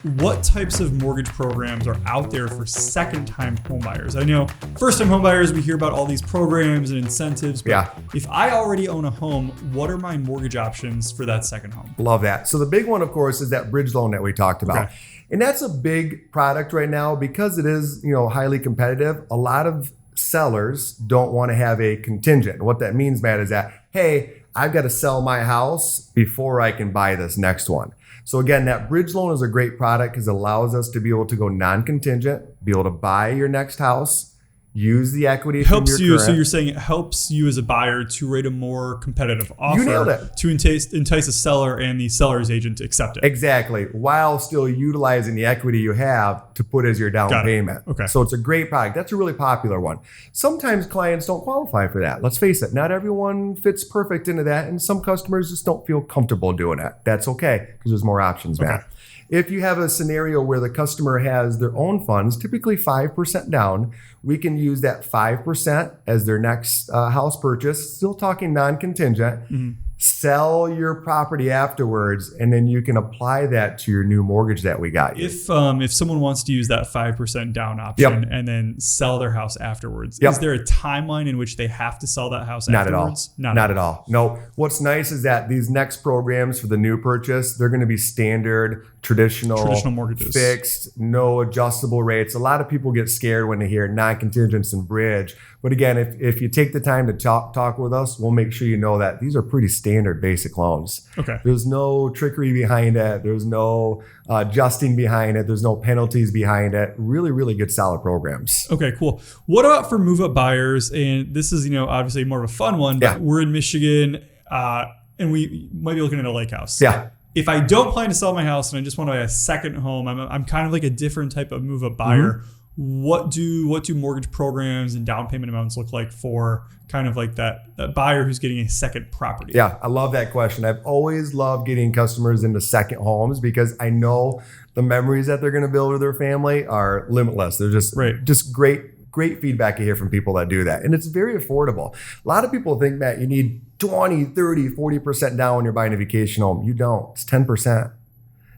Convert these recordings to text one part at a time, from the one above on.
What types of mortgage programs are out there for second-time homebuyers? I know first-time homebuyers, we hear about all these programs and incentives, but if I already own a home, what are my mortgage options for that second home? Love that. So the big one, of course, is that bridge loan that we talked about. Okay. And that's a big product right now because it is, highly competitive. A lot of sellers don't want to have a contingent. What that means, Matt, is that, hey, I've got to sell my house before I can buy this next one. So again, that bridge loan is a great product because it allows us to be able to go non-contingent, be able to buy your next house, use the equity from your current. So you're saying it helps you as a buyer to rate a more competitive offer. You nailed it. To entice a seller and the seller's agent to accept it. Exactly. While still utilizing the equity you have to put as your down payment. Okay. So it's a great product. That's a really popular one. Sometimes clients don't qualify for that. Let's face it. Not everyone fits perfect into that. And some customers just don't feel comfortable doing that. That's okay because there's more options, Matt. If you have a scenario where the customer has their own funds, typically 5% down, we can use that 5% as their next house purchase, still talking non-contingent, sell your property afterwards, and then you can apply that to your new mortgage that we got you. If someone wants to use that 5% down option and then sell their house afterwards, is there a timeline in which they have to sell that house afterwards? Not at all. No. What's nice is that these next programs for the new purchase, they're going to be standard, traditional mortgages, fixed, no adjustable rates. A lot of people get scared when they hear non-contingents and bridge. But again, if you take the time to talk with us, we'll make sure you know that these are pretty standard basic loans. Okay. There's no trickery behind it. There's no adjusting behind it. There's no penalties behind it. Really, really good solid programs. Okay, cool. What about for move-up buyers? And this is, obviously more of a fun one, but we're in Michigan and we might be looking at a lake house. Yeah. If I don't plan to sell my house and I just want to buy a second home, I'm kind of like a different type of move-up buyer. What do mortgage programs and down payment amounts look like for kind of like that buyer who's getting a second property? Yeah, I love that question. I've always loved getting customers into second homes because I know the memories that they're going to build with their family are limitless. They're just great feedback you hear from people that do that. And it's very affordable. A lot of people think that you need 20, 30, 40% down when you're buying a vacation home. You don't. It's 10%.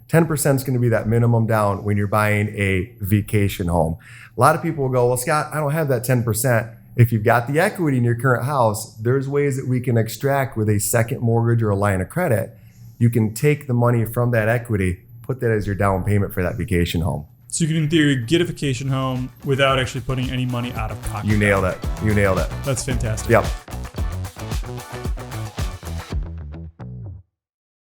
10% is going to be that minimum down when you're buying a vacation home. A lot of people will go, well, Scott, I don't have that 10%. If you've got the equity in your current house, there's ways that we can extract with a second mortgage or a line of credit. You can take the money from that equity, put that as your down payment for that vacation home. So you can, in theory, get a vacation home without actually putting any money out of pocket. You nailed it. That's fantastic. Yep.